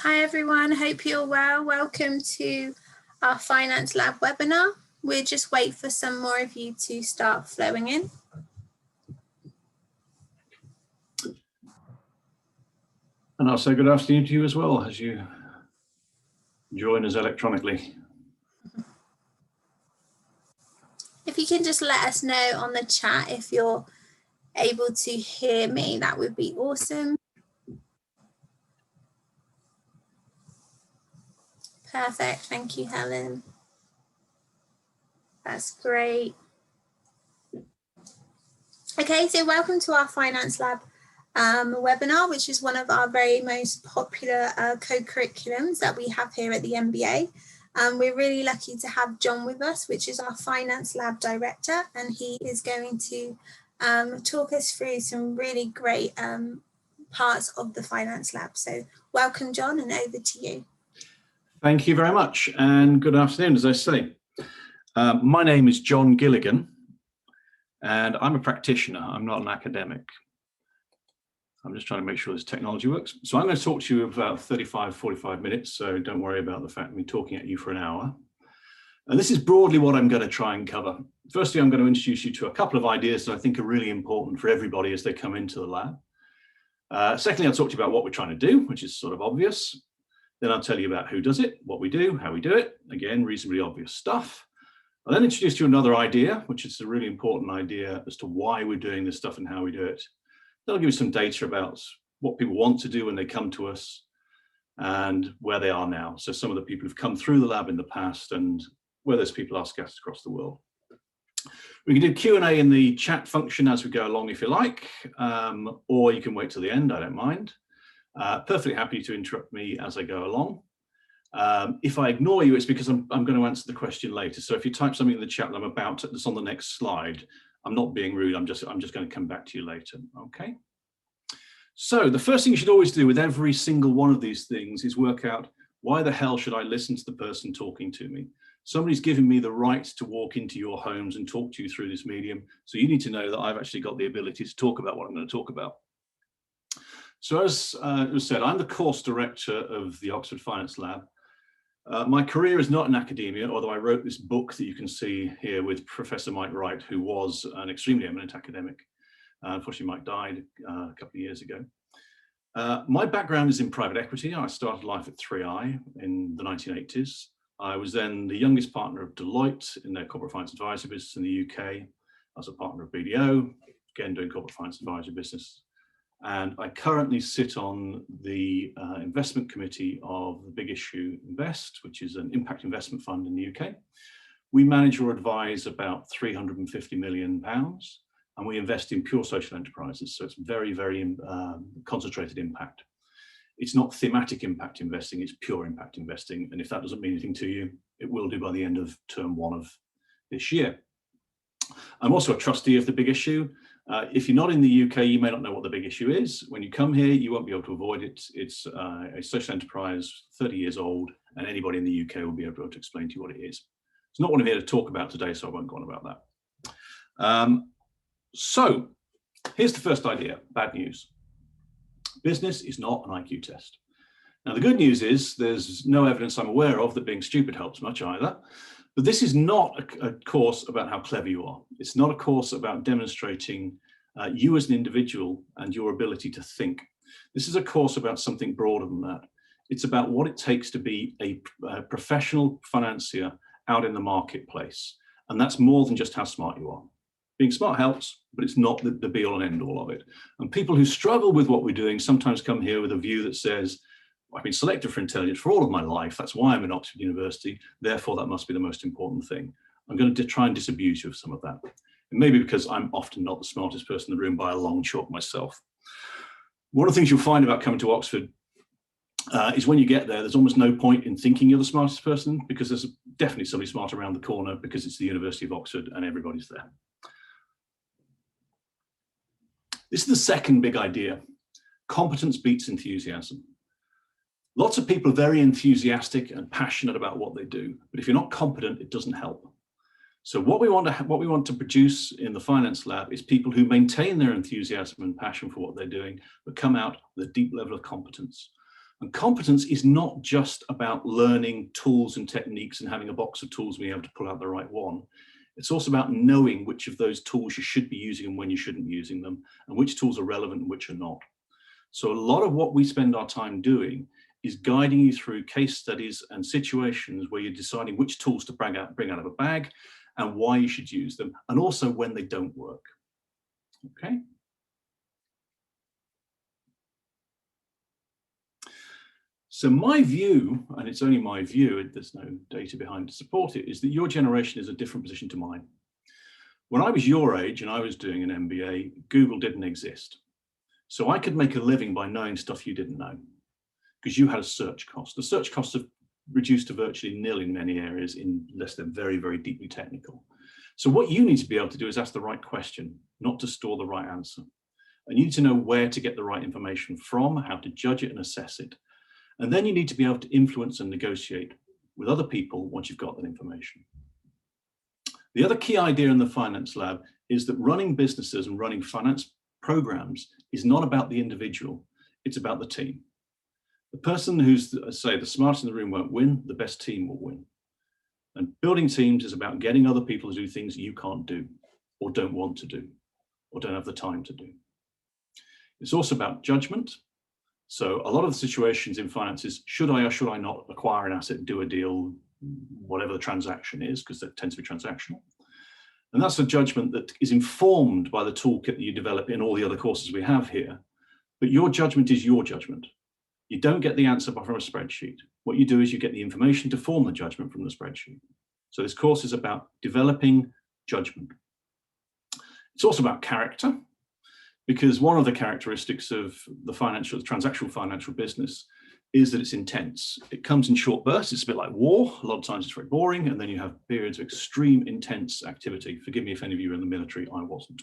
Hi everyone, hope you're well. Welcome to our Finance Lab webinar. We'll just wait for some more of you to start flowing in. And I'll say good afternoon to you as well as you join us electronically. If you can just let us know on the chat if you're able to hear me, that would be awesome. Perfect, thank you, Helen. That's great. Okay, so welcome to our Finance Lab webinar, which is one of our very most popular co-curriculums that we have here at the MBA. We're really lucky to have John with us, which is our Finance Lab Director, and he is going to talk us through some really great parts of the Finance Lab. So welcome, John, and over to you. Thank you very much, and good afternoon, as I say. My name is John Gilligan, and I'm a practitioner. I'm not an academic. I'm just trying to make sure this technology works. So I'm going to talk to you about 45 minutes, so don't worry about the fact of me talking at you for an hour. And this is broadly what I'm going to try and cover. Firstly, I'm going to introduce you to a couple of ideas that I think are really important for everybody as they come into the lab. Secondly, I'll talk to you about what we're trying to do, which is sort of obvious. Then I'll tell you about who does it, what we do, how we do it. Again, reasonably obvious stuff. I'll then introduce you to another idea, which is a really important idea as to why we're doing this stuff and how we do it. Then I'll give you some data about what people want to do when they come to us and where they are now. So some of the people who've come through the lab in the past and where those people are scattered across the world. We can do Q&A in the chat function as we go along if you like, or you can wait till the end, I don't mind. Perfectly happy to interrupt me as I go along. If I ignore you, it's because I'm going to answer the question later. So if you type something in the chat that I'm about to, that's on the next slide, I'm not being rude. I'm just going to come back to you later. Okay. So the first thing you should always do with every single one of these things is work out, why the hell should I listen to the person talking to me? Somebody's given me the right to walk into your homes and talk to you through this medium. So you need to know that I've actually got the ability to talk about what I'm going to talk about. So as was said, I'm the course director of the Oxford Finance Lab. My career is not in academia, although I wrote this book that you can see here with Professor Mike Wright, who was an extremely eminent academic. Unfortunately, Mike died a couple of years ago. My background is in private equity. I started life at 3i in the 1980s. I was then the youngest partner of Deloitte in their corporate finance advisory business in the UK. I was a partner of BDO, again doing corporate finance advisory business. And I currently sit on the investment committee of the Big Issue Invest, which is an impact investment fund in the UK. We manage or advise about £350 million, and we invest in pure social enterprises. So it's very, very concentrated impact. It's not thematic impact investing, it's pure impact investing. And if that doesn't mean anything to you, it will do by the end of term 1 of this year. I'm also a trustee of the Big Issue. If you're not in the UK, you may not know what the Big Issue is. When you come here, you won't be able to avoid it. It's a social enterprise, 30 years old, and anybody in the UK will be able to explain to you what it is. It's not what I'm here to talk about today, so I won't go on about that. So here's the first idea, bad news. Business is not an IQ test. Now, the good news is there's no evidence I'm aware of that being stupid helps much either. But this is not a course about how clever you are. It's not a course about demonstrating you as an individual and your ability to think. This is a course about something broader than that. It's about what it takes to be a professional financier out in the marketplace. And that's more than just how smart you are. Being smart helps, but it's not the be all and end all of it. And people who struggle with what we're doing sometimes come here with a view that says, I've been selected for intelligence for all of my life. That's why I'm in Oxford University. Therefore, that must be the most important thing. I'm going to try and disabuse you of some of that. And maybe because I'm often not the smartest person in the room by a long chalk myself. One of the things you'll find about coming to Oxford is when you get there, there's almost no point in thinking you're the smartest person, because there's definitely somebody smart around the corner, because it's the University of Oxford and everybody's there. This is the second big idea. Competence beats enthusiasm. Lots of people are very enthusiastic and passionate about what they do, but if you're not competent, it doesn't help. So what we want to produce in the Finance Lab is people who maintain their enthusiasm and passion for what they're doing, but come out with a deep level of competence. And competence is not just about learning tools and techniques and having a box of tools and being able to pull out the right one. It's also about knowing which of those tools you should be using and when you shouldn't be using them, and which tools are relevant and which are not. So a lot of what we spend our time doing is guiding you through case studies and situations where you're deciding which tools to bring out of a bag and why you should use them, and also when they don't work. Okay. So my view, and it's only my view, there's no data behind to support it, is that your generation is a different position to mine. When I was your age and I was doing an MBA, Google didn't exist. So I could make a living by knowing stuff you didn't know, because you had a search cost. The search costs have reduced to virtually nil in many areas unless they're very, very deeply technical. So what you need to be able to do is ask the right question, not to store the right answer. And you need to know where to get the right information from, how to judge it and assess it. And then you need to be able to influence and negotiate with other people once you've got that information. The other key idea in the Finance Lab is that running businesses and running finance programs is not about the individual, it's about the team. The person who's, say, the smartest in the room won't win, the best team will win. And building teams is about getting other people to do things you can't do, or don't want to do, or don't have the time to do. It's also about judgment. So a lot of the situations in finance is, should I or should I not acquire an asset, do a deal, whatever the transaction is, because that tends to be transactional. And that's a judgment that is informed by the toolkit that you develop in all the other courses we have here. But your judgment is your judgment. You don't get the answer from a spreadsheet. What you do is you get the information to form the judgment from the spreadsheet. So this course is about developing judgment. It's also about character, because one of the characteristics of the transactional financial business is that it's intense. It comes in short bursts. It's a bit like war. A lot of times it's very boring. And then you have periods of extreme intense activity. Forgive me if any of you are in the military, I wasn't.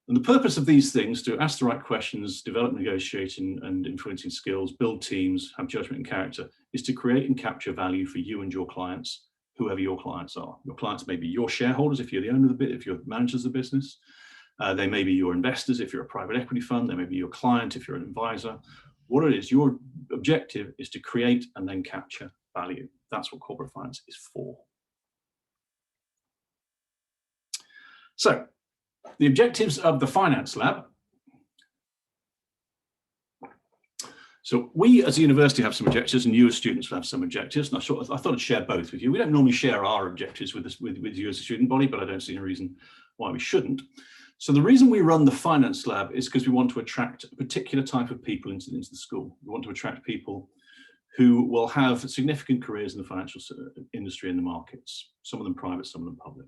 And the purpose of these things, to ask the right questions, develop negotiating and influencing skills, build teams, have judgment and character, is to create and capture value for you and your clients, whoever your clients are. Your clients may be your shareholders if you're the owner of the bit, if you're managers of the business. They may be your investors if you're a private equity fund. They may be your client if you're an advisor. What it is, your objective is to create and then capture value. That's what corporate finance is for. So, the objectives of the Finance Lab. So we as a university have some objectives and you as students have some objectives. And I thought I'd share both with you. We don't normally share our objectives with you as a student body, but I don't see any reason why we shouldn't. So the reason we run the Finance Lab is because we want to attract a particular type of people into the school. We want to attract people who will have significant careers in the financial industry and the markets, some of them private, some of them public.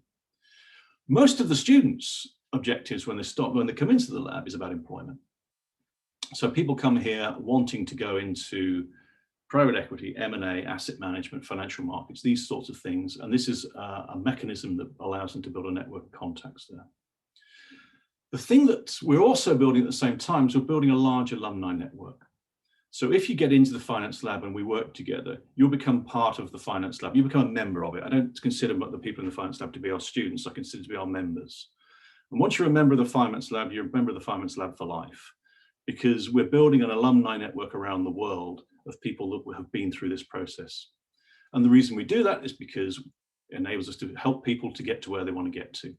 Most of the students' objectives when they come into the lab is about employment. So people come here wanting to go into private equity, M&A, asset management, financial markets, these sorts of things. And this is a mechanism that allows them to build a network of contacts there. The thing that we're also building at the same time is we're building a large alumni network. So if you get into the Finance Lab and we work together, you'll become part of the Finance Lab. You become a member of it. I don't consider the people in the Finance Lab to be our students. I consider to be our members. And once you're a member of the Finance Lab, you're a member of the Finance Lab for life, because we're building an alumni network around the world of people that have been through this process. And the reason we do that is because it enables us to help people to get to where they want to get to.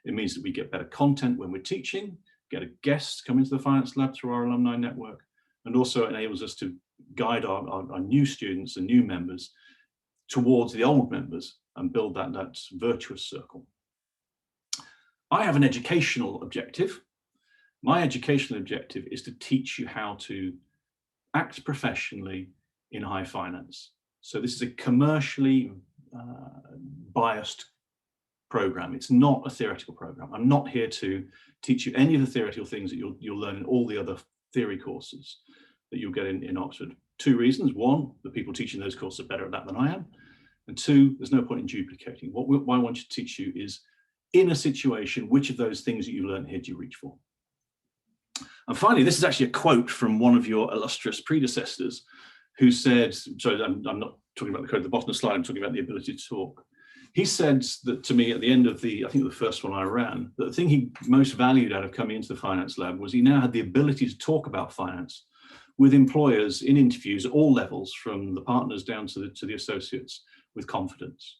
It means that we get better content when we're teaching, get a guest come into the Finance Lab through our alumni network, and also enables us to guide our new students and new members towards the old members and build that virtuous circle. I have an educational objective. My educational objective is to teach you how to act professionally in high finance. So this is a commercially biased program. It's not a theoretical program. I'm not here to teach you any of the theoretical things that you'll learn in all the other theory courses that you'll get in Oxford. Two reasons. One, the people teaching those courses are better at that than I am. And two, there's no point in duplicating. What I want to teach you is, in a situation, which of those things that you've learned here do you reach for? And finally, this is actually a quote from one of your illustrious predecessors who said, so I'm not talking about the code at the bottom of the slide, I'm talking about the ability to talk. He said that to me at the end of I think the first one I ran, that the thing he most valued out of coming into the Finance Lab was he now had the ability to talk about finance with employers in interviews at all levels, from the partners down to the associates, with confidence.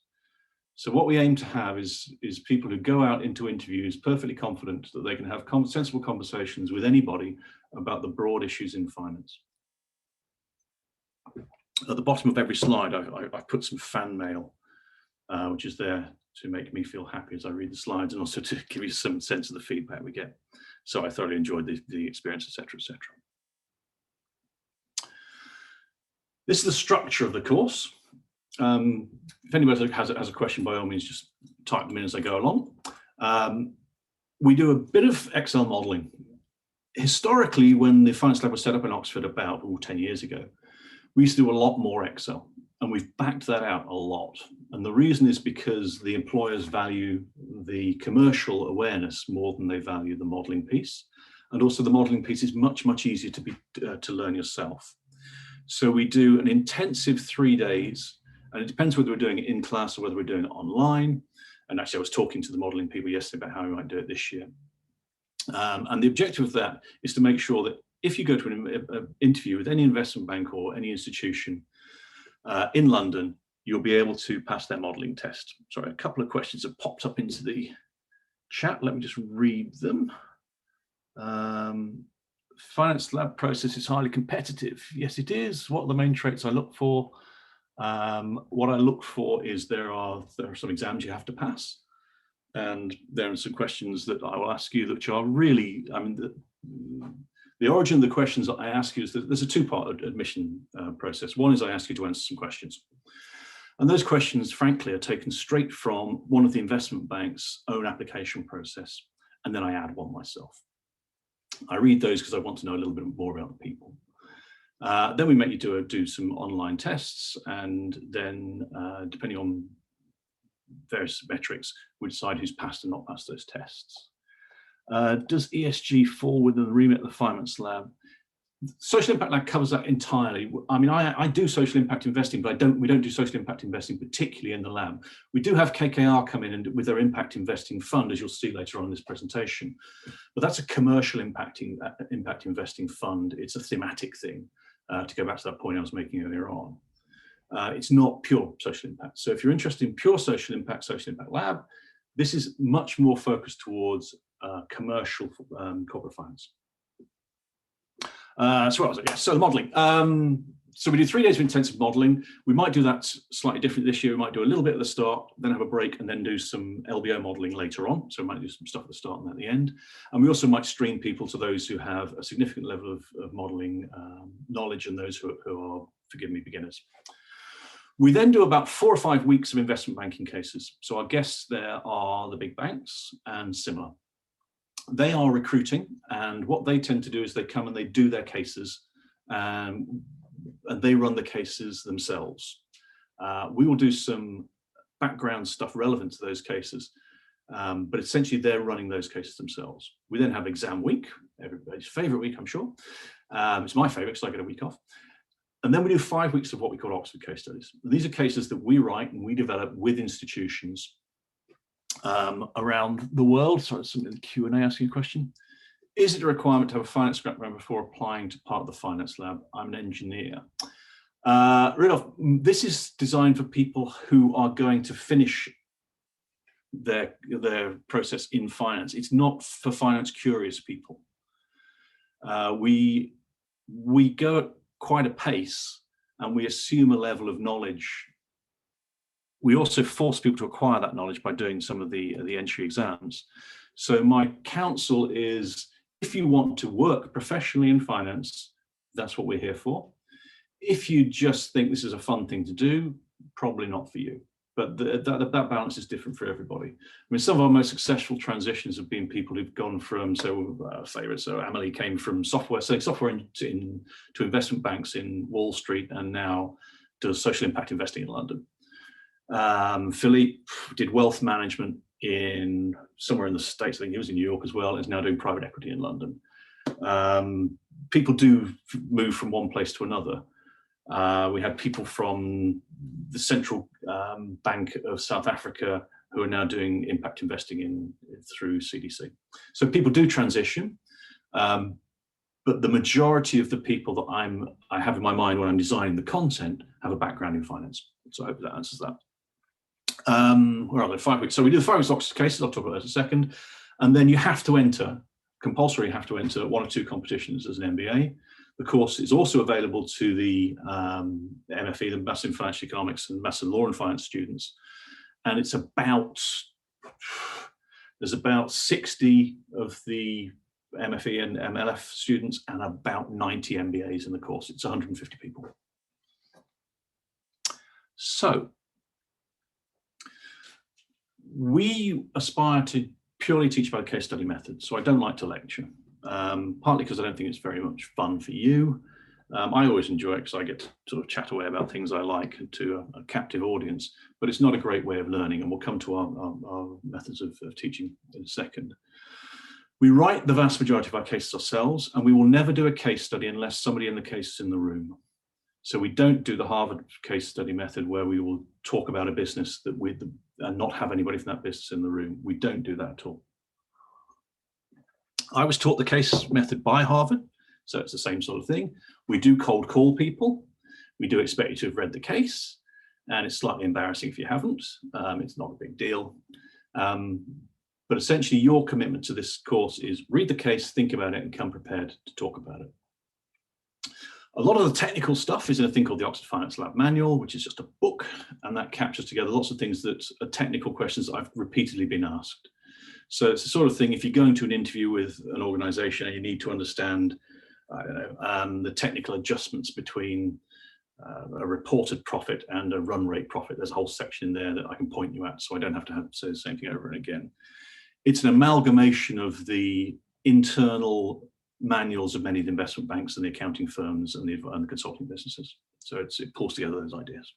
So what we aim to have is people who go out into interviews perfectly confident that they can have sensible conversations with anybody about the broad issues in finance. At the bottom of every slide, I've put some fan mail, which is there to make me feel happy as I read the slides, and also to give you some sense of the feedback we get. So I thoroughly enjoyed the experience, etc., etc. This is the structure of the course. If anybody has a question, by all means, just type them in as I go along. We do a bit of Excel modeling. Historically, when the Finance Lab was set up in Oxford about 10 years ago, we used to do a lot more Excel, and we've backed that out a lot. And the reason is because the employers value the commercial awareness more than they value the modeling piece. And also the modeling piece is much, much easier to learn yourself. So we do an intensive 3 days, and it depends whether we're doing it in class or whether we're doing it online. And actually, I was talking to the modeling people yesterday about how we might do it this year. And the objective of that is to make sure that if you go to an interview with any investment bank or any institution in London, you'll be able to pass their modeling test. Sorry, a couple of questions have popped up into the chat. Let me just read them. Finance Lab process is highly competitive. Yes, it is. What are the main traits I look for? What I look for is there are some exams you have to pass, and there are some questions that I will ask you which are really, I mean, the origin of the questions that I ask you is that there's a two-part admission process. One is I ask you to answer some questions, and those questions, frankly, are taken straight from one of the investment bank's own application process, and then I add one myself. I read those because I want to know a little bit more about the people. Then we make you do some online tests, and then depending on various metrics, we decide who's passed and not passed those tests. Does ESG fall within the remit of the Finance Lab? Social Impact Lab covers that entirely. I mean, I do social impact investing, but we don't do social impact investing particularly in the lab. We do have KKR come in and with their impact investing fund, as you'll see later on in this presentation. But that's a commercial impact investing fund. It's a thematic thing, to go back to that point I was making earlier on. It's not pure social impact. So if you're interested in pure social impact lab, this is much more focused towards commercial corporate finance. So what was it? Yeah, so the modeling. So we do 3 days of intensive modeling. We might do that slightly different this year. We might do a little bit at the start, then have a break, and then do some LBO modeling later on. So we might do some stuff at the start and at the end. And we also might stream people to those who have a significant level of modeling knowledge and those who are, forgive me, beginners. We then do about 4 or 5 weeks of investment banking cases. So our guests there are the big banks and similar. They are recruiting, and what they tend to do is they come and they do their cases, and they run the cases themselves. We will do some background stuff relevant to those cases, but essentially they're running those cases themselves. We then have exam week, everybody's favorite week, I'm sure. It's my favorite because I get a week off. And then we do 5 weeks of what we call Oxford case studies. And these are cases that we write and we develop with institutions around the world. Sorry, something in the Q&A asking a question. Is it a requirement to have a finance background before applying to part of the Finance Lab? I'm an engineer. Rudolph, this is designed for people who are going to finish their process in finance. It's not for finance curious people. We go at quite a pace, and we assume a level of knowledge. We also force people to acquire that knowledge by doing some of the entry exams. So my counsel is, if you want to work professionally in finance, that's what we're here for. If you just think this is a fun thing to do, probably not for you. But that balance is different for everybody. I mean, some of our most successful transitions have been people who've gone from, so Amelie came from selling software to investment banks in Wall Street, and now does social impact investing in London. Philippe did wealth management in somewhere in the States. I think he was in New York as well, and is now doing private equity in London. People do move from one place to another. We had people from the Central Bank of South Africa who are now doing impact investing through CDC. So people do transition, but but the majority of the people that I have in my mind when I'm designing the content have a background in finance. So I hope that answers that. Where are they? 5 weeks. So we do the 5 weeks Oxford cases. I'll talk about that in a second. And then you have to enter, compulsory have to enter 1 or 2 competitions as an MBA. The course is also available to the MFE, the Master in Financial Economics and Master in Law and Finance students. And it's there's about 60 of the MFE and MLF students and about 90 MBAs in the course. It's 150 people. So we aspire to purely teach about a case study method. So I don't like to lecture, partly because I don't think it's very much fun for you. I always enjoy it because I get to sort of chat away about things I like to a captive audience, but it's not a great way of learning, and we'll come to our methods of teaching in a second. We write the vast majority of our cases ourselves, and we will never do a case study unless somebody in the case is in the room. So we don't do the Harvard case study method where we will talk about a business and not have anybody from that business in the room. We don't do that at all. I was taught the case method by Harvard, so it's the same sort of thing. We do cold call people. We do expect you to have read the case, and it's slightly embarrassing if you haven't. It's not a big deal. But essentially, your commitment to this course is read the case, think about it, and come prepared to talk about it. A lot of the technical stuff is in a thing called the Oxford Finance Lab Manual, which is just a book, and that captures together lots of things that are technical questions that I've repeatedly been asked. So it's the sort of thing, if you're going to an interview with an organization and you need to understand, I don't know, the technical adjustments between a reported profit and a run rate profit, there's a whole section in there that I can point you at, so I don't have to say the same thing over and again. It's an amalgamation of the internal manuals of many of the investment banks and the accounting firms and the consulting businesses. So it pulls together those ideas.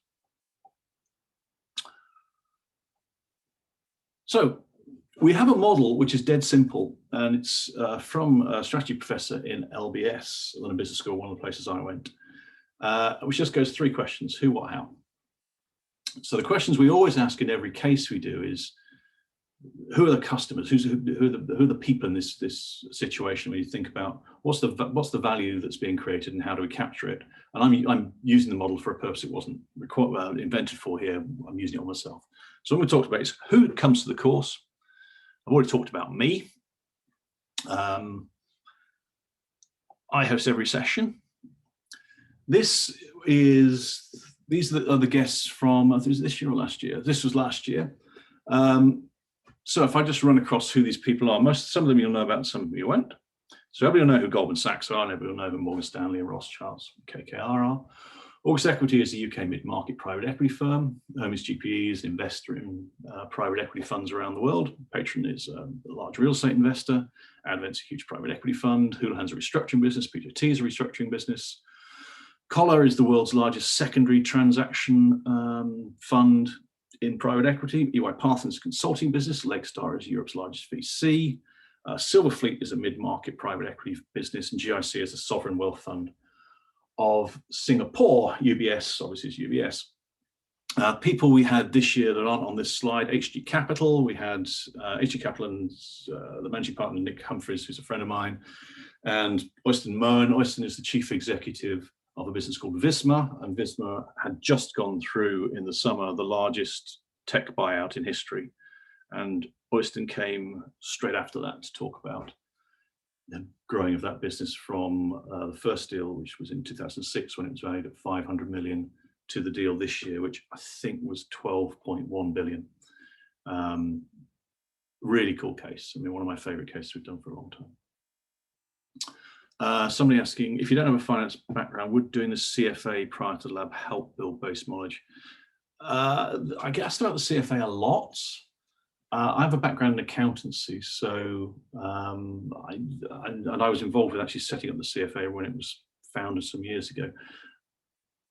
So we have a model which is dead simple, and it's from a strategy professor in LBS, London Business School, one of the places I went, which just goes 3 questions: who, what, how. So the questions we always ask in every case we do is, who are the customers? Who are the people in this situation? When you think about what's the value that's being created and how do we capture it? And I'm using the model for a purpose it wasn't invented for here. I'm using it on myself. So what we talked about is who comes to the course. I've already talked about me. I host every session. These are the guests from, I think it was this year or last year. This was last year. So if I just run across who these people are, some of them you'll know about, some of you won't. So everybody will know who Goldman Sachs are, and everybody will know who Morgan Stanley and Rothschilds, KKR are. August Equity is a UK mid-market private equity firm. Hermes GPE is an investor in private equity funds around the world. Patron is a large real estate investor. Advent's a huge private equity fund. Houlihan's a restructuring business. PJT is a restructuring business. Collar is the world's largest secondary transaction fund in private equity. EY Partners is a consulting business. Legstar is Europe's largest VC. Silverfleet is a mid-market private equity business, and GIC is a sovereign wealth fund of Singapore. UBS, obviously, is UBS. People we had this year that aren't on this slide: HG Capital. We had HG Capital and the managing partner, Nick Humphreys, who's a friend of mine, and Øystein Moen. Øystein is the chief executive of a business called Visma, and Visma had just gone through in the summer the largest tech buyout in history. And Øystein came straight after that to talk about the growing of that business from the first deal, which was in 2006 when it was valued at 500 million, to the deal this year, which I think was 12.1 billion. Really cool case. I mean, one of my favorite cases we've done for a long time. Somebody asking, if you don't have a finance background, would doing the CFA prior to the lab help build base knowledge? I get asked about the CFA a lot. I have a background in accountancy, so I was involved with actually setting up the CFA when it was founded some years ago.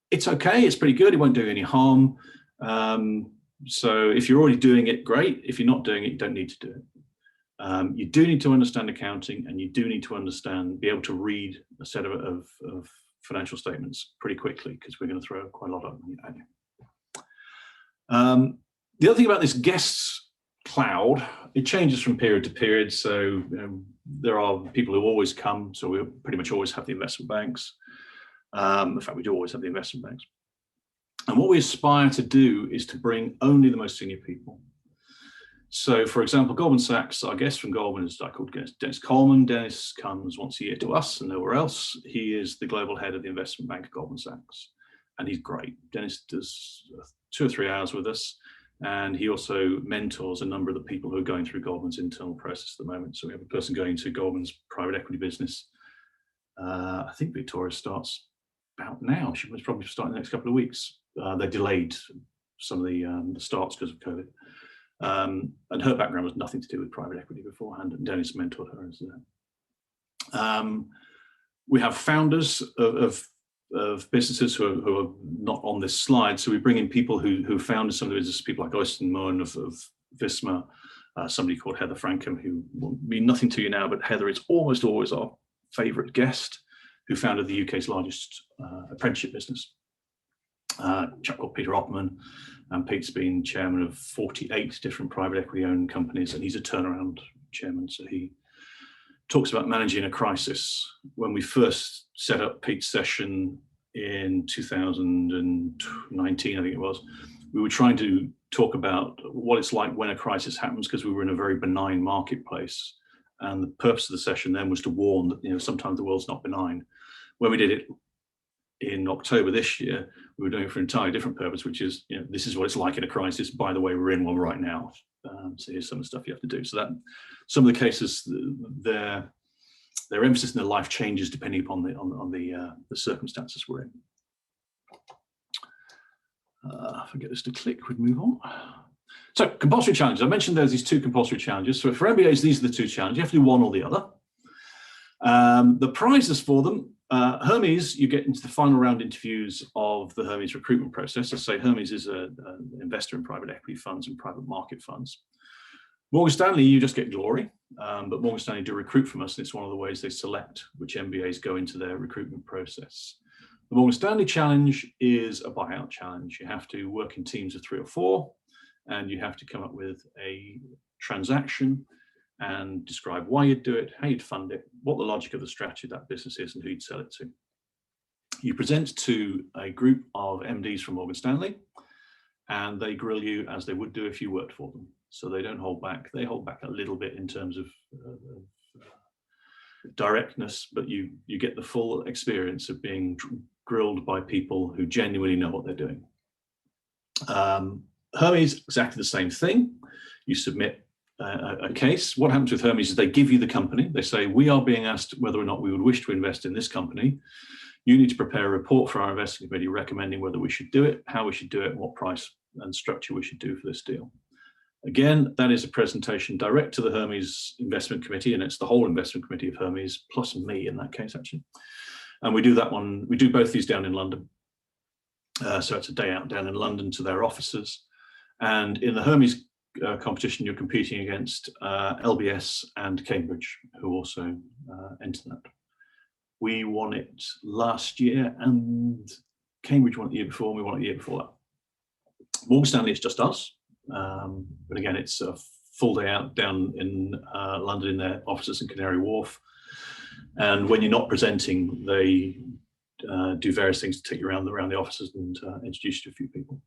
It's okay, it's pretty good, it won't do any harm. So if you're already doing it, great. If you're not doing it, you don't need to do it. You do need to understand accounting, and you do need to be able to read a set of financial statements pretty quickly, because we're going to throw quite a lot at you. The other thing about this guests cloud, it changes from period to period. So there are people who always come. So we pretty much always have the investment banks. In fact, we do always have the investment banks. And what we aspire to do is to bring only the most senior people. So, for example, Goldman Sachs, our guest from Goldman is a guy called Dennis Coleman. Dennis comes once a year to us and nowhere else. He is the global head of the investment bank at Goldman Sachs, and he's great. Dennis does 2 or 3 hours with us, and he also mentors a number of the people who are going through Goldman's internal process at the moment. So we have a person going to Goldman's private equity business. I think Victoria starts about now. She was probably starting the next couple of weeks. They delayed some of the starts because of COVID. And her background was nothing to do with private equity beforehand, and Dennis mentored her as that. We have founders of businesses who are not on this slide. So we bring in people who founded some of the businesses, people like Oystein Moen of Visma, somebody called Heather Frankham, who will mean nothing to you now, but Heather is almost always our favorite guest, who founded the UK's largest apprenticeship business. A chap called Peter Oppmann, and Pete's been chairman of 48 different private equity owned companies, and he's a turnaround chairman. So he talks about managing a crisis. When we first set up Pete's session in 2019, I think it was, we were trying to talk about what it's like when a crisis happens, because we were in a very benign marketplace. And the purpose of the session then was to warn that, sometimes the world's not benign. When we did it in October this year, we were doing it for an entirely different purpose, which is, this is what it's like in a crisis. By the way, we're in one right now. So here's some of the stuff you have to do. So that some of the cases, their emphasis in their life changes depending upon the circumstances we're in. If I get this to click, we'd move on. So compulsory challenges. I mentioned there's these 2 compulsory challenges. So for MBAs, these are the 2 challenges. You have to do one or the other. The prizes for them. Hermes, you get into the final round interviews of the Hermes recruitment process. As I say, Hermes is an investor in private equity funds and private market funds. Morgan Stanley, you just get glory, but Morgan Stanley do recruit from us, and it's one of the ways they select which MBAs go into their recruitment process. The Morgan Stanley challenge is a buyout challenge. You have to work in teams of 3 or 4, and you have to come up with a transaction and describe why you'd do it, how you'd fund it, what the logic of the strategy of that business is, and who you'd sell it to. You present to a group of MDs from Morgan Stanley, and they grill you as they would do if you worked for them. So they don't hold back. They hold back a little bit in terms of directness, but you get the full experience of being grilled by people who genuinely know what they're doing. Hermes, exactly the same thing. You submit a case. What happens with Hermes is they give you the company. They say, we are being asked whether or not we would wish to invest in this company. You need to prepare a report for our investment committee recommending whether we should do it, how we should do it, and what price and structure we should do for this deal. Again, that is a presentation direct to the Hermes investment committee, and it's the whole investment committee of Hermes, plus me in that case, actually. And we do that one, we do both these down in London. So it's a day out down in London to their offices. And in the Hermes competition, you're competing against LBS and Cambridge, who also enter that. We won it last year, and Cambridge won it the year before, and we won it the year before that. Morgan Stanley is just us. But again, it's a full day out down in London in their offices in Canary Wharf. And when you're not presenting, they do various things to take you around the offices and introduce you to a few people.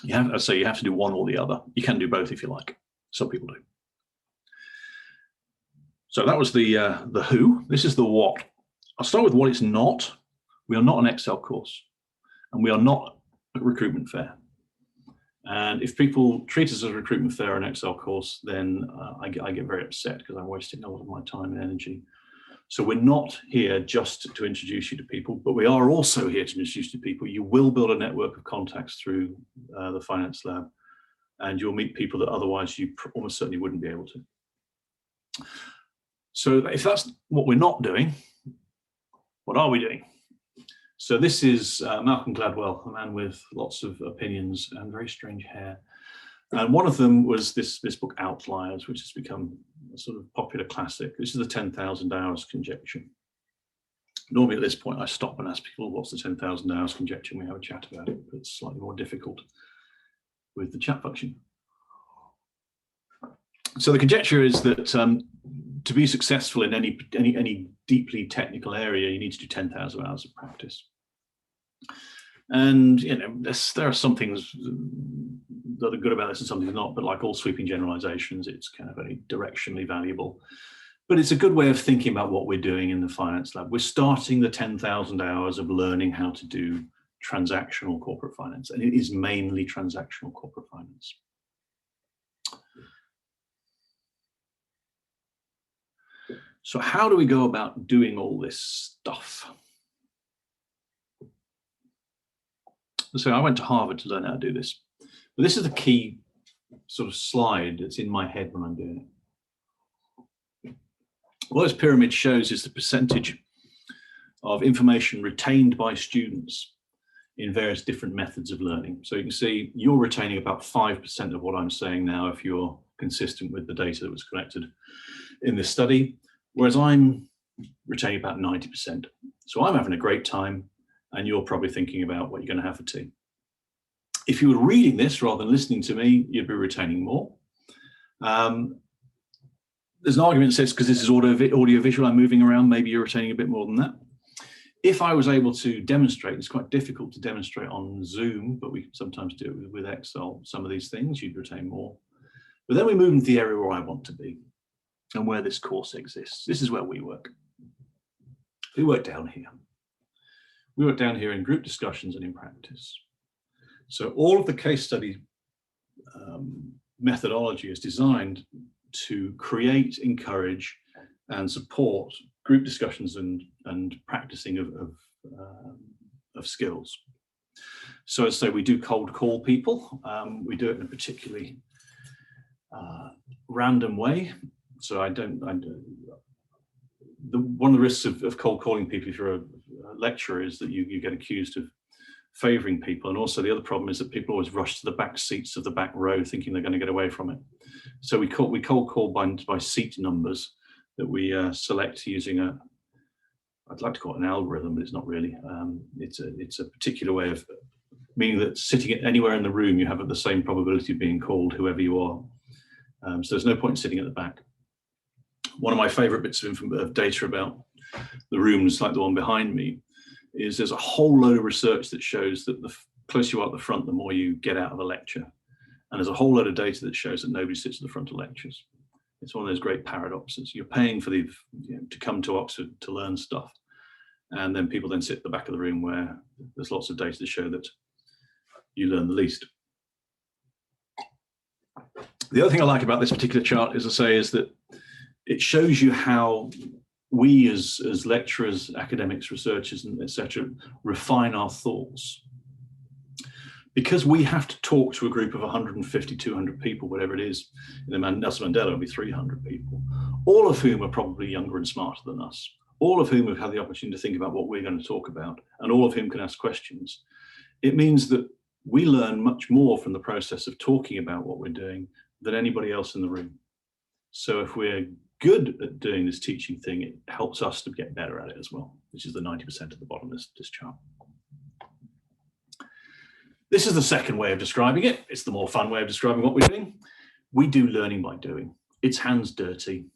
You have to do one or the other. You can do both if you like. Some people do. So that was the who. This is the what. I'll start with what it's not. We are not an Excel course, and we are not a recruitment fair. And if people treat us as a recruitment fair or an Excel course, then I get very upset because I'm wasting a lot of my time and energy. So we're not here just to introduce you to people, but we are also here to introduce you to people. You will build a network of contacts through the Finance Lab, and you'll meet people that otherwise you almost certainly wouldn't be able to. So if that's what we're not doing, what are we doing? So this is Malcolm Gladwell, a man with lots of opinions and very strange hair. And one of them was this book, Outliers, which has become a sort of popular classic. This is the 10,000 hours conjecture. Normally at this point, I stop and ask people, what's the 10,000 hours conjecture? And we have a chat about it, but it's slightly more difficult with the chat function. So the conjecture is that to be successful in any deeply technical area, you need to do 10,000 hours of practice. And there are some things that are good about this and some things not, but like all sweeping generalizations, it's kind of very directionally valuable. But it's a good way of thinking about what we're doing in the finance lab. We're starting the 10,000 hours of learning how to do transactional corporate finance, and it is mainly transactional corporate finance. So how do we go about doing all this stuff? So I went to Harvard to learn how to do this. But this is the key sort of slide that's in my head when I'm doing it. What this pyramid shows is the percentage of information retained by students in various different methods of learning. So you can see you're retaining about 5% of what I'm saying now if you're consistent with the data that was collected in this study, whereas I'm retaining about 90%. So I'm having a great time and you're probably thinking about what you're going to have for tea. If you were reading this rather than listening to me, you'd be retaining more. There's an argument that says because this is audio-visual, I'm moving around, maybe you're retaining a bit more than that. If I was able to demonstrate, it's quite difficult to demonstrate on Zoom, but we can sometimes do it with Excel, some of these things, you'd retain more. But then we move into the area where I want to be and where this course exists. This is where we work. We work down here. We work down here in group discussions and in practice. So all of the case study methodology is designed to create, encourage, and support group discussions and practicing of skills. So as I say, we do cold call people. We do it in a particularly random way. So one of the risks of cold calling people if you're a lecturer is that you get accused of favouring people, and also the other problem is that people always rush to the back seats of the back row thinking they're going to get away from it. So we cold call by seat numbers that we select using I'd like to call it an algorithm, but it's not really. It's a particular way of meaning that sitting anywhere in the room you have the same probability of being called, whoever you are. So there's no point sitting at the back. One of my favourite bits of data about the rooms like the one behind me is there's a whole load of research that shows that the closer you are at the front, the more you get out of a lecture. And there's a whole load of data that shows that nobody sits at the front of lectures. It's one of those great paradoxes. You're paying for to come to Oxford to learn stuff. And then people then sit at the back of the room where there's lots of data to show that you learn the least. The other thing I like about this particular chart, as I say, is that it shows you how we as lecturers, academics, researchers, and etc., refine our thoughts. Because we have to talk to a group of 150, 200 people, whatever it is, in Nelson Mandela it'll be 300 people, all of whom are probably younger and smarter than us, all of whom have had the opportunity to think about what we're going to talk about, and all of whom can ask questions. It means that we learn much more from the process of talking about what we're doing than anybody else in the room. So if we're good at doing this teaching thing, it helps us to get better at it as well, which is the 90% at the bottom of this chart. This is the second way of describing it. It's the more fun way of describing what we're doing. We do learning by doing. It's hands dirty.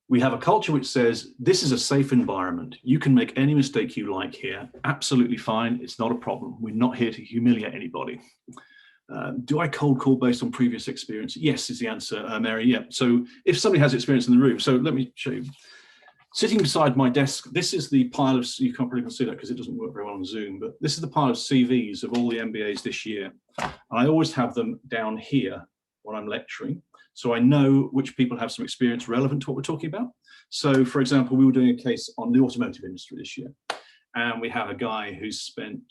We have a culture which says, this is a safe environment. You can make any mistake you like here. Absolutely fine. It's not a problem. We're not here to humiliate anybody. Do I cold call based on previous experience? Yes, is the answer, Mary. Yeah. So if somebody has experience in the room, so let me show you. Sitting beside my desk, this is the pile of, you can't probably see that because it doesn't work very well on Zoom, but this is the pile of CVs of all the MBAs this year. And I always have them down here when I'm lecturing. So I know which people have some experience relevant to what we're talking about. So for example, we were doing a case on the automotive industry this year. And we have a guy who's spent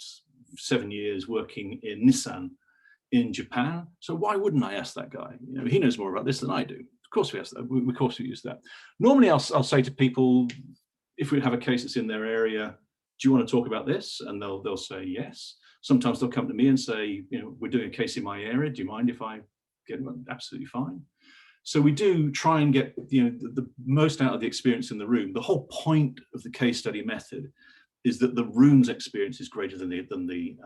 7 years working in Nissan in Japan. So why wouldn't I ask that guy? You know, he knows more about this than I do. Of course we ask that. Of course we use that. Normally I'll say to people, if we have a case that's in their area, do you want to talk about this? And they'll say yes. Sometimes they'll come to me and say, you know, we're doing a case in my area. Do you mind if I get them? Absolutely fine. So we do try and get the most out of the experience in the room. The whole point of the case study method is that the room's experience is greater than the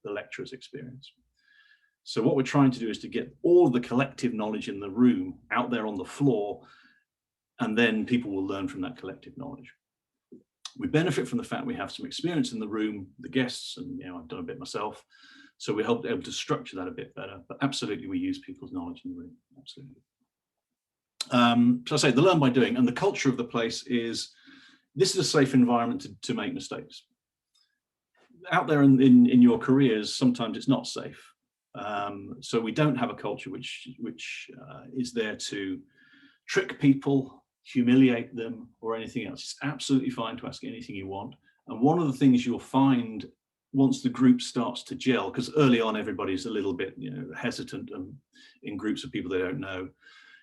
lecturer's experience. So what we're trying to do is to get all the collective knowledge in the room out there on the floor, and then people will learn from that collective knowledge. We benefit from the fact we have some experience in the room, the guests, and I've done a bit myself. So we're able to structure that a bit better, but absolutely we use people's knowledge in the room, absolutely. So I say the learn by doing, and the culture of the place is, this is a safe environment to make mistakes. Out there in your careers, sometimes it's not safe. So we don't have a culture which is there to trick people, humiliate them, or anything else. It's absolutely fine to ask anything you want. And one of the things you'll find once the group starts to gel, because early on everybody's a little bit hesitant in groups of people they don't know,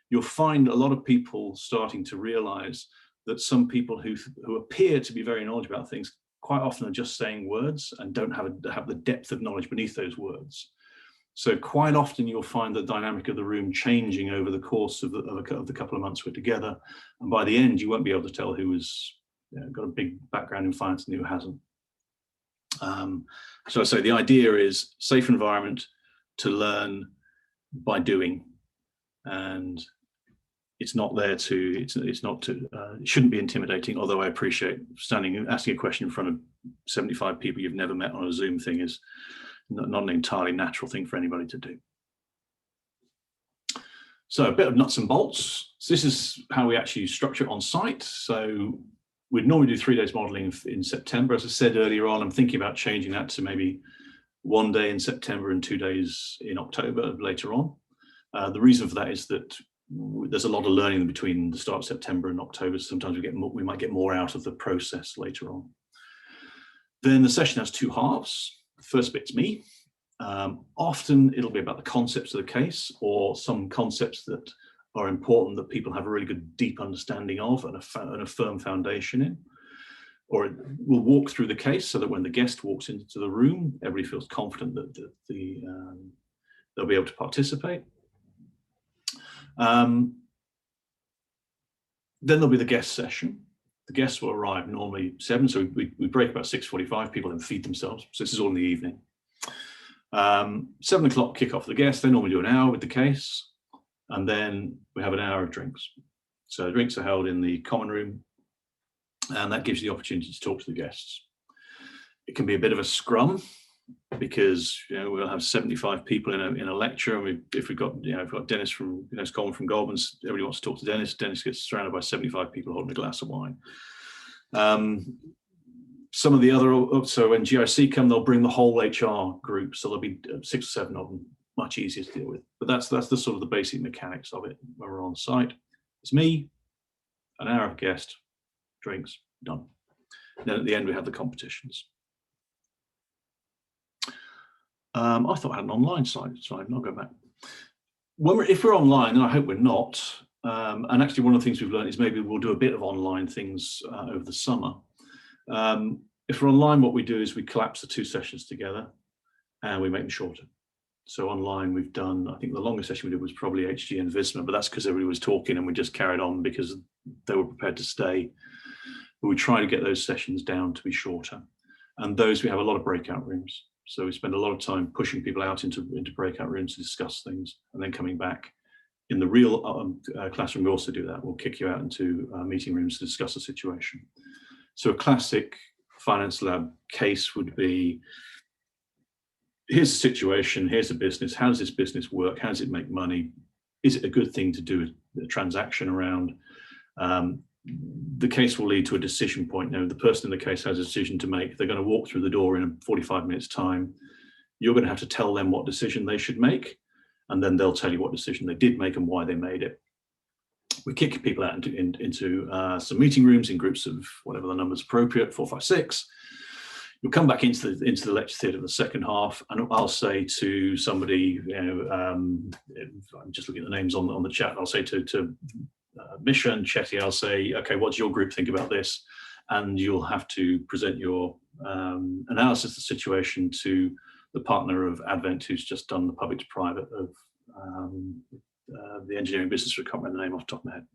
you'll find a lot of people starting to realize that some people who appear to be very knowledgeable about things quite often are just saying words and don't have the depth of knowledge beneath those words. So quite often you'll find the dynamic of the room changing over the course of the couple of months we're together, and by the end you won't be able to tell who has got a big background in finance and who hasn't. So I say the idea is safe environment to learn by doing, and it's not there to, it shouldn't be intimidating, although I appreciate asking a question in front of 75 people you've never met on a Zoom thing is not an entirely natural thing for anybody to do. So a bit of nuts and bolts. So this is how we actually structure it on site. So we'd normally do 3 days modeling in September. As I said earlier on, I'm thinking about changing that to maybe 1 day in September and 2 days in October later on. The reason for that is that there's a lot of learning between the start of September and October. Sometimes we might get more out of the process later on. Then the session has 2 halves. The first bit's me. Often it'll be about the concepts of the case, or some concepts that are important that people have a really good deep understanding of and a firm foundation in. Or we'll walk through the case so that when the guest walks into the room, everybody feels confident that they'll be able to participate. Then there'll be the guest session. The guests will arrive normally 7, so we break about 6:45. People then feed themselves. So this is all in the evening. 7 o'clock kick off the guests. They normally do an hour with the case, and then we have an hour of drinks. So drinks are held in the common room, and that gives you the opportunity to talk to the guests. It can be a bit of a scrum, because we'll have 75 people in a lecture, and if we've got Dennis from Coleman from Goldman's, everybody wants to talk to Dennis. Dennis gets surrounded by 75 people holding a glass of wine. Some of the other, so when GIC come, they'll bring the whole HR group, so there'll be 6 or 7 of them, much easier to deal with. But that's the sort of the basic mechanics of it when we're on site. It's me, an hour of guest, drinks, done. Then at the end we have the competitions. I thought I had an online site, so I'll go back. If we're online, and I hope we're not, and actually one of the things we've learned is maybe we'll do a bit of online things over the summer. If we're online, what we do is we collapse the 2 sessions together and we make them shorter. So online we've done, I think the longest session we did was probably HG and Visma, but that's because everybody was talking and we just carried on because they were prepared to stay. But we try to get those sessions down to be shorter. And those, we have a lot of breakout rooms. So we spend a lot of time pushing people out into breakout rooms to discuss things, and then coming back. In the real classroom, we also do that. We'll kick you out into meeting rooms to discuss the situation. So a classic finance lab case would be, here's the situation, here's the business, how does this business work, how does it make money, is it a good thing to do a transaction around? The case will lead to a decision point. Now, the person in the case has a decision to make. They're going to walk through the door in 45 minutes time. You're going to have to tell them what decision they should make, and then they'll tell you what decision they did make and why they made it. We kick people out into some meeting rooms in groups of whatever the number's appropriate, 4, 5, 6. You'll come back into the lecture theatre in the second half, and I'll say to somebody, I'm just looking at the names on the chat, I'll say to Misha and Chetty, I'll say, okay, what does your group think about this? And you'll have to present your analysis of the situation to the partner of Advent, who's just done the public to private of the engineering business. I can't remember the name off the top of my head.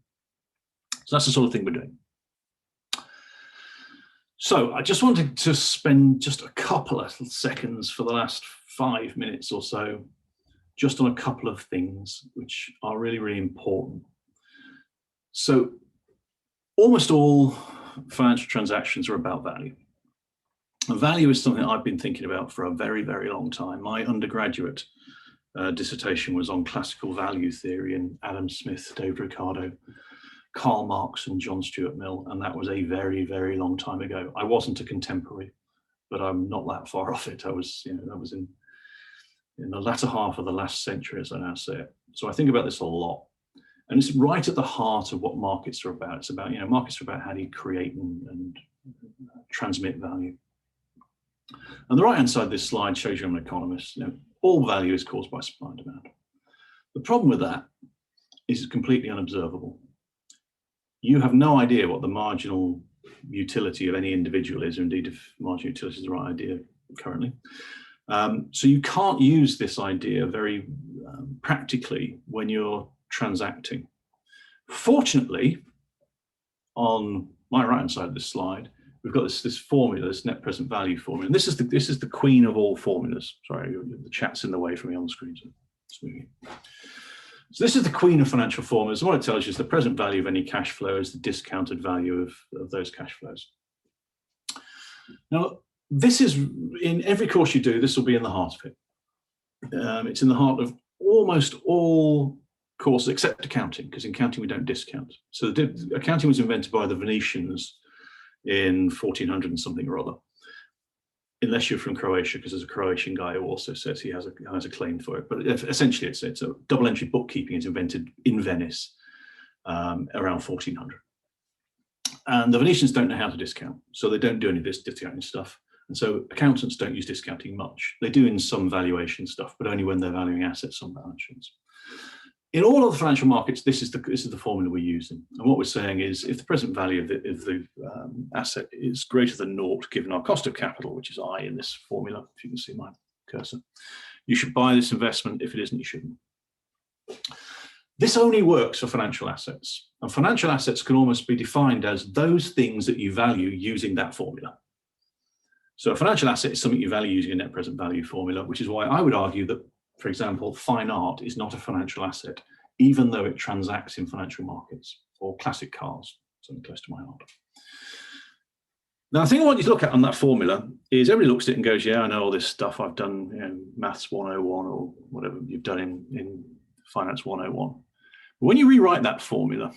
So that's the sort of thing we're doing. So I just wanted to spend just a couple of seconds for the last 5 minutes or so just on a couple of things which are really, really important. So almost all financial transactions are about value. And value is something I've been thinking about for a very, very long time. My undergraduate dissertation was on classical value theory and Adam Smith, David Ricardo, Karl Marx and John Stuart Mill, and that was a very, very long time ago. I wasn't a contemporary, but I'm not that far off it. I was, that was in the latter half of the last century, as I now say it. So I think about this a lot. And it's right at the heart of what markets are about. It's about, markets are about how do you create and transmit value. And the right-hand side of this slide shows you I'm an economist. All value is caused by supply and demand. The problem with that is it's completely unobservable. You have no idea what the marginal utility of any individual is, or indeed if marginal utility is the right idea currently. So you can't use this idea very practically when you're transacting. Fortunately, on my right-hand side of this slide, we've got this formula, this net present value formula. And this is the queen of all formulas. Sorry, the chat's in the way for me on the screen. So this is the queen of financial formulas. What it tells you is the present value of any cash flow is the discounted value of those cash flows. Now, this is, in every course you do, this will be in the heart of it. It's in the heart of almost all courses except accounting, because in accounting we don't discount. So accounting was invented by the Venetians in 1400 and something or other, unless you're from Croatia, because there's a Croatian guy who also says he has a claim for it. But essentially, it's a double entry bookkeeping is invented in Venice around 1400. And the Venetians don't know how to discount, so they don't do any of this discounting stuff. And so accountants don't use discounting much. They do in some valuation stuff, but only when they're valuing assets on balance sheets. In all of the financial markets, this is the formula we're using. And what we're saying is, if the present value of the asset is greater than naught, given our cost of capital, which is I in this formula, if you can see my cursor, you should buy this investment. If it isn't, you shouldn't. This only works for financial assets. And financial assets can almost be defined as those things that you value using that formula. So a financial asset is something you value using a net present value formula, which is why I would argue that, for example, fine art is not a financial asset, even though it transacts in financial markets, or classic cars, something close to my heart. Now, the thing I want you to look at on that formula is everybody looks at it and goes, yeah, I know all this stuff. I've done Maths 101 or whatever you've done in Finance 101. But when you rewrite that formula,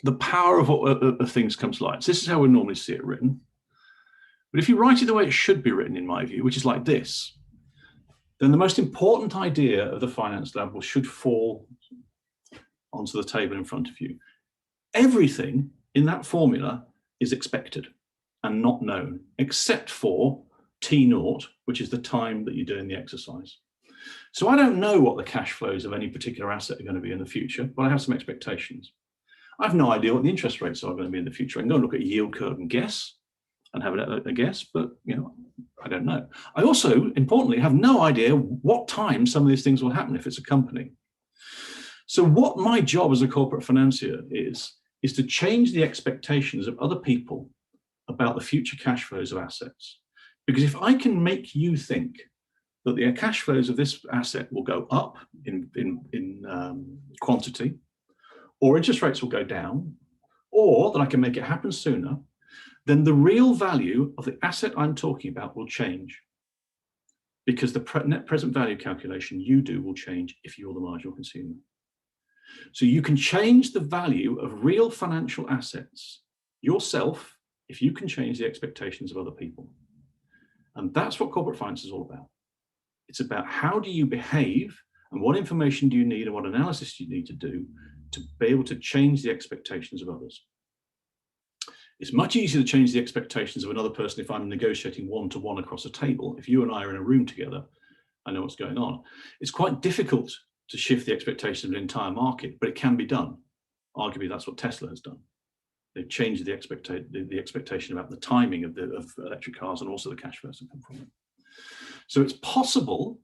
the power of things comes to light. So this is how we normally see it written. But if you write it the way it should be written, in my view, which is like this, then the most important idea of the Finance Lab should fall onto the table in front of you. Everything in that formula is expected and not known, except for T0, which is the time that you're doing the exercise. So I don't know what the cash flows of any particular asset are going to be in the future, but I have some expectations. I have no idea what the interest rates are going to be in the future. I can go and look at a yield curve and guess, and have a guess, but I don't know. I also, importantly, have no idea what time some of these things will happen if it's a company. So what my job as a corporate financier is to change the expectations of other people about the future cash flows of assets. Because if I can make you think that the cash flows of this asset will go up in quantity, or interest rates will go down, or that I can make it happen sooner, then the real value of the asset I'm talking about will change, because the net present value calculation you do will change if you're the marginal consumer. So you can change the value of real financial assets yourself if you can change the expectations of other people. And that's what corporate finance is all about. It's about how do you behave and what information do you need and what analysis do you need to do to be able to change the expectations of others. It's much easier to change the expectations of another person if I'm negotiating one-to-one across a table. If you and I are in a room together, I know what's going on. It's quite difficult to shift the expectations of an entire market, but it can be done. Arguably, that's what Tesla has done. They've changed the expectation about the timing of electric cars and also the cash flows that come from them. So it's possible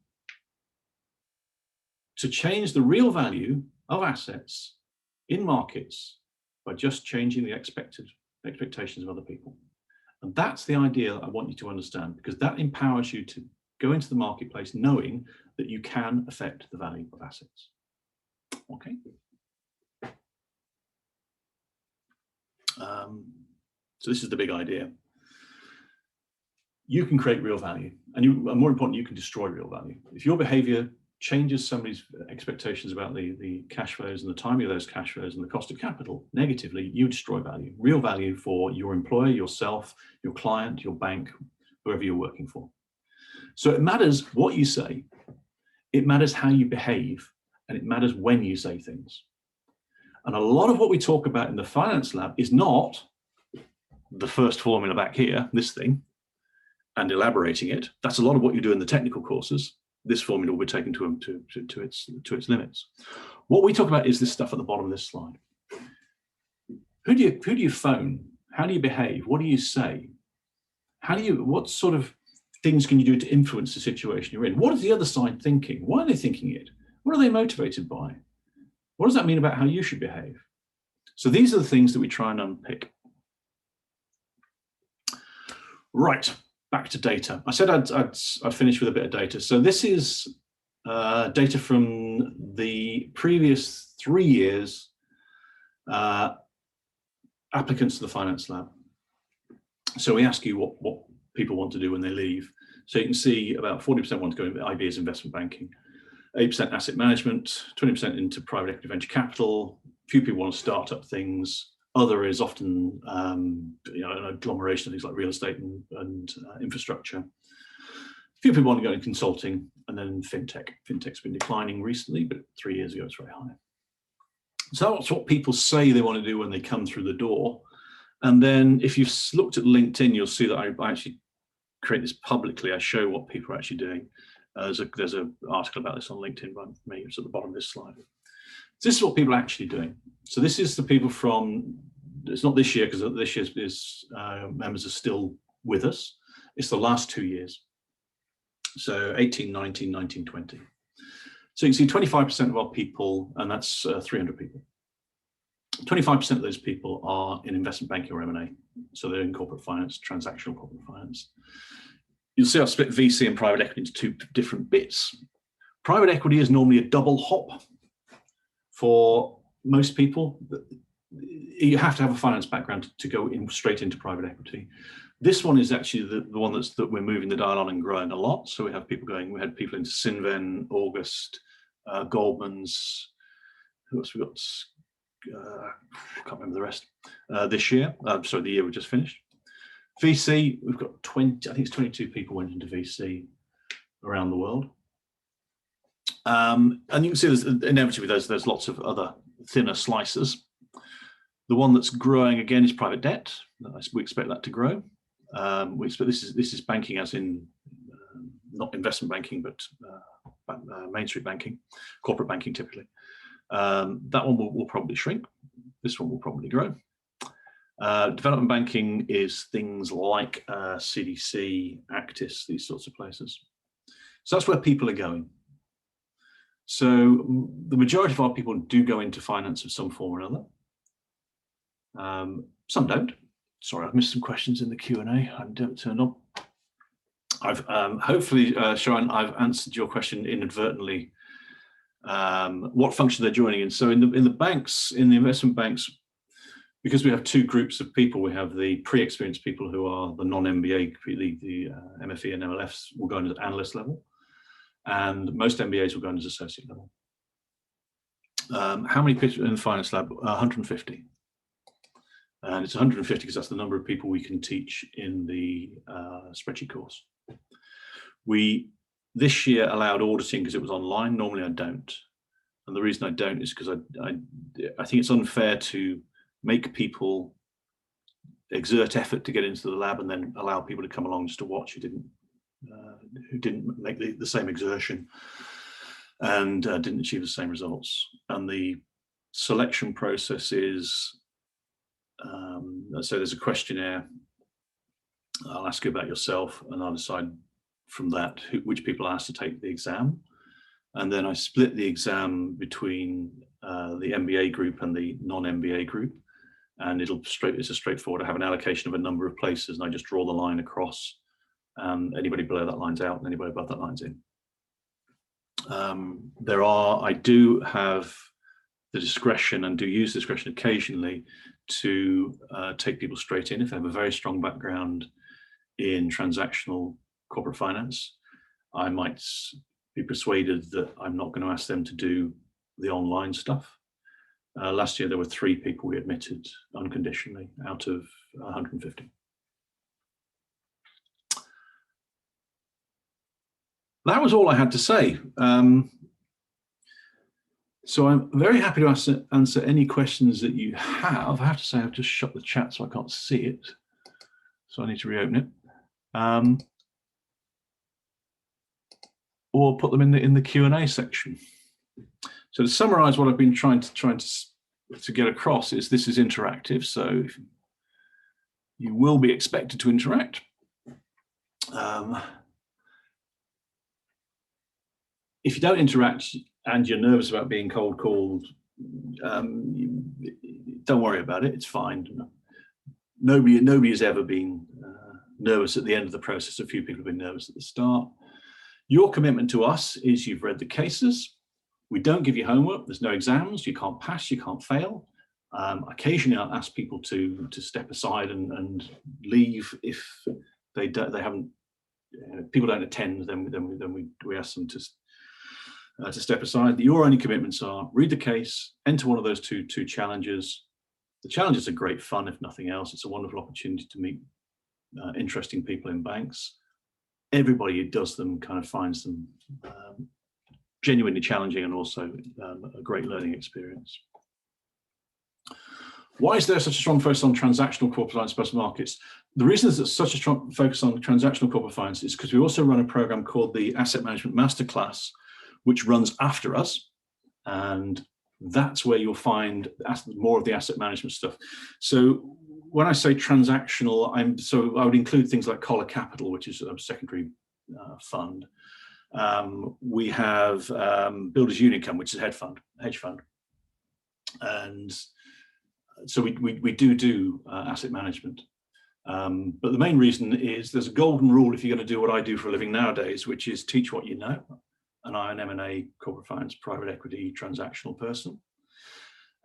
to change the real value of assets in markets by just changing the expectations of other people. And that's the idea that I want you to understand, because that empowers you to go into the marketplace knowing that you can affect the value of assets. Okay. So this is the big idea. You can create real value, and more important, you can destroy real value. If your behavior changes somebody's expectations about the cash flows and the timing of those cash flows and the cost of capital negatively, you destroy value, real value for your employer, yourself, your client, your bank, whoever you're working for. So it matters what you say, it matters how you behave, and it matters when you say things. And a lot of what we talk about in the finance lab is not the first formula back here, this thing, and elaborating it. That's a lot of what you do in the technical courses. This formula will be taken to its limits. What we talk about is this stuff at the bottom of this slide. Who do you phone? How do you behave? What do you say? What sort of things can you do to influence the situation you're in? What is the other side thinking? Why are they thinking it? What are they motivated by? What does that mean about how you should behave? So these are the things that we try and unpick. Right, back to data. I said I'd finish with a bit of data. So this is data from the previous 3 years applicants to the finance lab. So we ask you what people want to do when they leave. So you can see about 40% want to go into IB's investment banking, 8% asset management, 20% into private equity venture capital. Few people want to start up things. Other is often an agglomeration of things like real estate and infrastructure. Few people want to go into consulting, and then fintech. Fintech's been declining recently, but 3 years ago it's very high. So that's what people say they want to do when they come through the door. And then if you've looked at LinkedIn, you'll see that I actually create this publicly. I show what people are actually doing. There's an article about this on LinkedIn by me. It's at the bottom of this slide. So this is what people are actually doing. So this is the people from, it's not this year because this year's members are still with us. It's the last 2 years. So 18, 19, 19, 20. So you can see 25% of our people, and that's 300 people. 25% of those people are in investment banking or M&A. So they're in corporate finance, transactional corporate finance. You'll see I've split VC and private equity into two different bits. Private equity is normally a double hop for most people. You have to have a finance background to go straight into private equity. This one is actually the one that we're moving the dial on and growing a lot. So we have people going, we had people into Cinven, August, Goldman's, who else we got? I can't remember the rest. This year, sorry, the year we just finished. VC, we've got 20, I think it's 22 people went into VC around the world. And you can see there's inevitably there's lots of other thinner slices. The one that's growing again is private debt. We expect that to grow. We expect this is banking as in not investment banking, but Main Street banking, corporate banking typically. That one will probably shrink. This one will probably grow. Development banking is things like CDC, Actis, these sorts of places. So that's where people are going. So the majority of our people do go into finance of some form or another. Some don't. Sorry, I've missed some questions in the Q&A. I don't turn on. I've hopefully, Sharon, I've answered your question inadvertently. What function they're joining in. So in the banks, in the investment banks, because we have two groups of people, we have the pre-experienced people who are the non-MBA, the MFE and MLFs will go into analyst level, and most MBAs will go into associate level. How many people in the finance lab? 150. And it's 150 because that's the number of people we can teach in the spreadsheet course. We this year allowed auditing because it was online. Normally I don't. And the reason I don't is because I think it's unfair to make people exert effort to get into the lab and then allow people to come along just to watch who didn't make the same exertion and didn't achieve the same results. And the selection process is, so there's a questionnaire. I'll ask you about yourself and I'll decide from that which people are asked to take the exam. And then I split the exam between the MBA group and the non-MBA group. And it's a straightforward. I have an allocation of a number of places and I just draw the line across. Anybody below that line's out and anybody above that line's in. I do have the discretion and do use discretion occasionally to take people straight in if they have a very strong background in transactional corporate finance. I might be persuaded that I'm not going to ask them to do the online stuff. Last year, there were 3 people we admitted unconditionally out of 150. That was all I had to say. So I'm very happy to answer any questions that you have. I have to say I've just shut the chat so I can't see it. So I need to reopen it. Or put them in the Q&A section. So to summarize what I've been trying to get across is this is interactive. So you will be expected to interact. If you don't interact and you're nervous about being cold called, don't worry about it. It's fine. Nobody has ever been nervous at the end of the process. A few people have been nervous at the start. Your commitment to us is you've read the cases. We don't give you homework. There's no exams. You can't pass. You can't fail. Occasionally, I'll ask people to step aside and leave if they haven't. People don't attend. Then we ask them to step aside. Your only commitments are read the case, enter one of those two challenges. The challenges are great fun, if nothing else. It's a wonderful opportunity to meet interesting people in banks. Everybody who does them kind of finds them genuinely challenging and also a great learning experience. Why is there such a strong focus on transactional corporate finance special markets? The reason there's such a strong focus on transactional corporate finance is because we also run a program called the Asset Management Masterclass, which runs after us. And that's where you'll find more of the asset management stuff. So when I say transactional, I would include things like Collar Capital, which is a secondary fund. We have Builders Unicum, which is a hedge fund. And so we do asset management. But the main reason is there's a golden rule if you're going to do what I do for a living nowadays, which is teach what you know. And I'm an M&A, corporate finance, private equity, transactional person.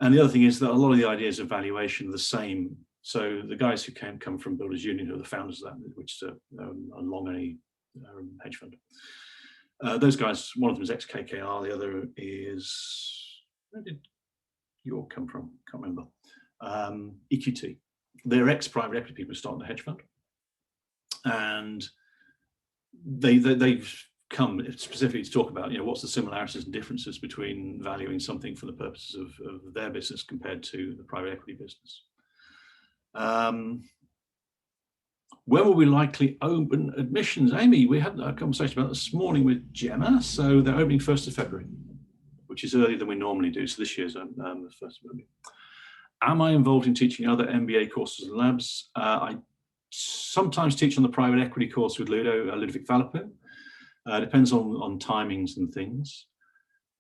And the other thing is that a lot of the ideas of valuation are the same. So the guys who come from Builders Union, who are the founders of that, which is a long-only hedge fund. Those guys, one of them is ex-KKR, the other is, where did York come from? Can't remember. EQT. They're ex-private equity people who started the hedge fund. And they've come specifically to talk about, what's the similarities and differences between valuing something for the purposes of their business compared to the private equity business. When will we likely open admissions? Amy, we had a conversation about this morning with Gemma. So they're opening 1st of February, which is earlier than we normally do. So this year's the 1st of February. Am I involved in teaching other MBA courses and labs? I sometimes teach on the private equity course with Ludovic Valapin. Depends on timings and things.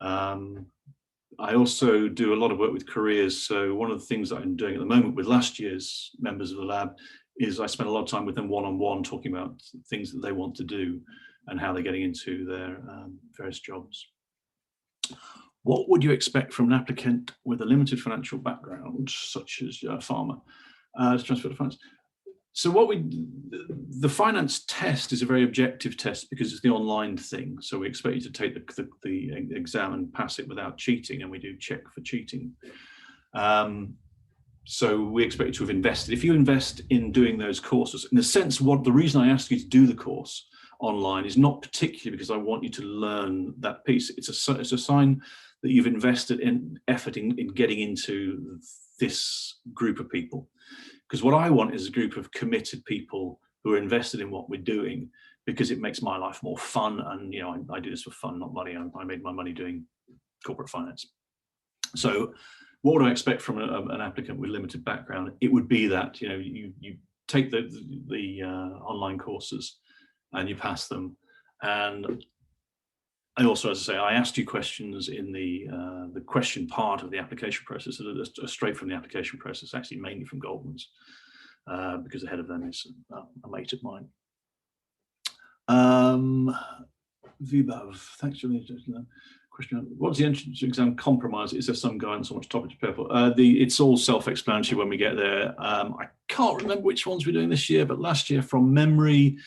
I also do a lot of work with careers. So one of the things that I'm doing at the moment with last year's members of the lab is I spend a lot of time with them one-on-one talking about things that they want to do and how they're getting into their various jobs. What would you expect from an applicant with a limited financial background, such as a farmer, to transfer to finance? So the finance test is a very objective test because it's the online thing. So we expect you to take the exam and pass it without cheating, and we do check for cheating. So we expect you to have invested. If you invest in doing those courses, in a sense, the reason I asked you to do the course online is not particularly because I want you to learn that piece. It's a sign that you've invested in effort in getting into this group of people. Because what I want is a group of committed people who are invested in what we're doing, because it makes my life more fun. And I do this for fun, not money. I made my money doing corporate finance. So what would I expect from an applicant with limited background? It would be that you take the online courses and you pass them. And I also, as I say, I asked you questions in the question part of the application process, straight from the application process, actually mainly from Goldman's, because the head of them is a mate of mine. Vibav, thanks for the question. What's the entrance exam compromise? Is there some guidance on which topic to prepare for? It's all self-explanatory when we get there. I can't remember which ones we're doing this year, but last year from memory,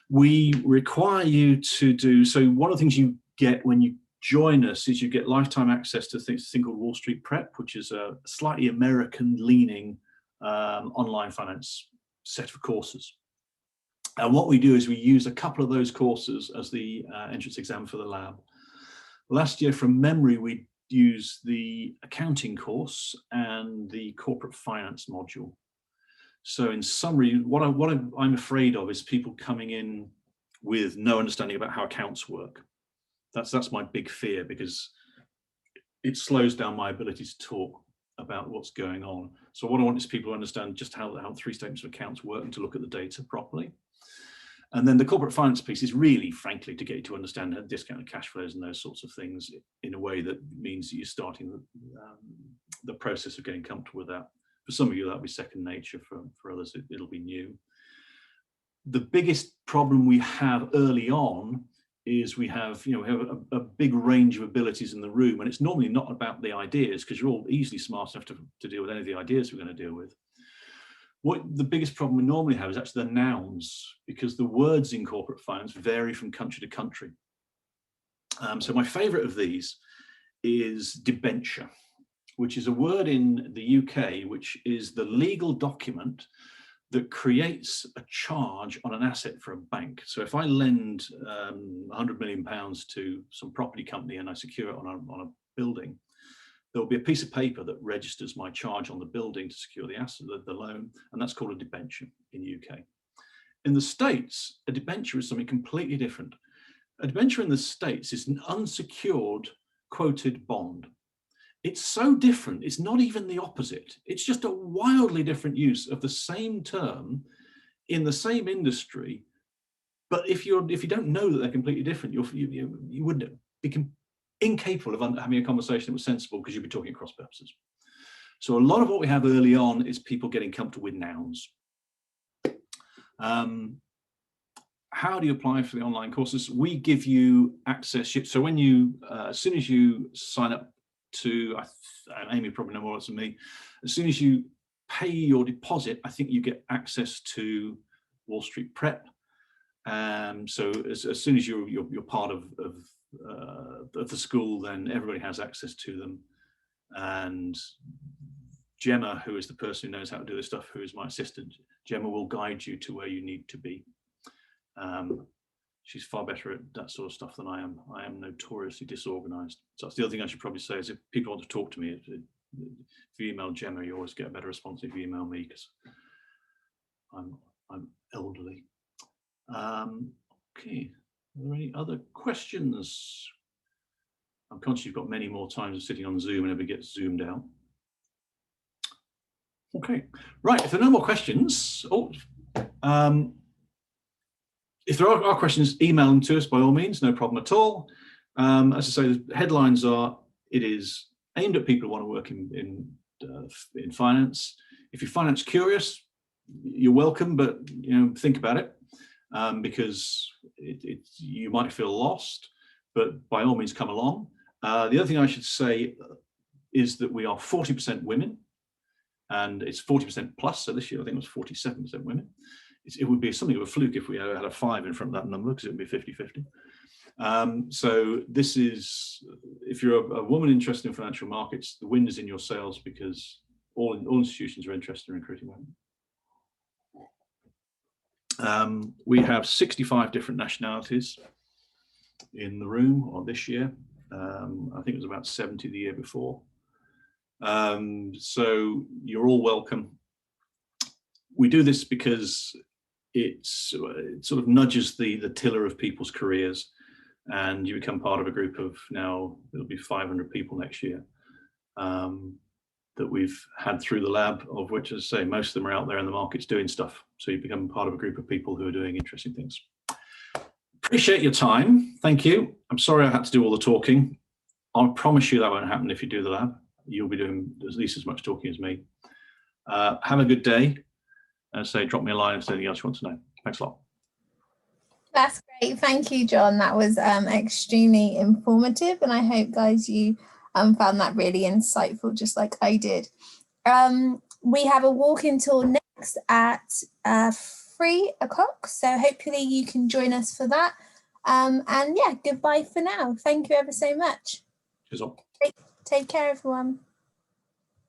we require you to do, so one of the things you get when you join us is you get lifetime access to a thing called Wall Street Prep, which is a slightly American-leaning online finance set of courses. And what we do is we use a couple of those courses as the entrance exam for the lab. Last year, from memory, we used the accounting course and the corporate finance module. So in summary, what I'm afraid of is people coming in with no understanding about how accounts work. That's my big fear, because it slows down my ability to talk about what's going on. So what I want is people to understand just how 3 statements of accounts work and to look at the data properly. And then the corporate finance piece is really, frankly, to get you to understand how discounted cash flows and those sorts of things in a way that means that you're starting the process of getting comfortable with that. For some of you, that'll be second nature. For others, it'll be new. The biggest problem we have early on is we have a big range of abilities in the room, and it's normally not about the ideas, because you're all easily smart enough to deal with any of the ideas we're going to deal with. What the biggest problem we normally have is actually the nouns, because the words in corporate finance vary from country to country. So my favorite of these is debenture, which is a word in the UK, which is the legal document that creates a charge on an asset for a bank. So if I lend £100 million to some property company and I secure it on a building, there will be a piece of paper that registers my charge on the building to secure the asset, the loan, and that's called a debenture in the UK. In the States, a debenture is something completely different. A debenture in the States is an unsecured quoted bond. It's so different, it's not even the opposite. It's just a wildly different use of the same term in the same industry. But if you don't know that they're completely different, you wouldn't be incapable of having a conversation that was sensible, because you'd be talking across purposes. So a lot of what we have early on is people getting comfortable with nouns. How do you apply for the online courses? We give you access. So when you, as soon as you sign up to, Amy probably know more than me, as soon as you pay your deposit, I think you get access to Wall Street Prep. So as soon as you're part of the school, then everybody has access to them. And Gemma, who is the person who knows how to do this stuff, who is my assistant, Gemma will guide you to where you need to be. She's far better at that sort of stuff than I am. I am notoriously disorganized. So that's the other thing I should probably say, is if people want to talk to me, if you email Gemma, you always get a better response if you email me, because I'm elderly. Okay, are there any other questions? I'm conscious you've got many more times of sitting on Zoom and everybody gets zoomed out. Okay, right, if there are no more questions, if there are questions, email them to us by all means, no problem at all. As I say, the headlines are, it is aimed at people who want to work in finance. If you're finance curious, you're welcome, but think about it, because you might feel lost, but by all means come along. The other thing I should say is that we are 40% women, and it's 40% plus, so this year I think it was 47% women. It would be something of a fluke if we had a 5 in front of that number, because it would be 50-50. So this is, if you're a woman interested in financial markets, the wind is in your sails, because all institutions are interested in recruiting women. We have 65 different nationalities in the room, or this year. I think it was about 70 the year before. So you're all welcome. We do this because it sort of nudges the tiller of people's careers, and you become part of a group of, now it'll be 500 people next year, that we've had through the lab, of which, as I say, most of them are out there in the markets doing stuff. So you become part of a group of people who are doing interesting things. Appreciate your time. Thank you. I'm sorry I had to do all the talking. I promise you that won't happen if you do the lab. You'll be doing at least as much talking as me. Have a good day. And say, drop me a line if there's anything else you want to know. Thanks a lot. That's great. Thank you, John. That was extremely informative, and I hope, guys, you found that really insightful, just like I did. We have a walk-in tour next at 3 o'clock, so hopefully you can join us for that. And yeah, goodbye for now. Thank you ever so much. Cheers all. Take care, everyone.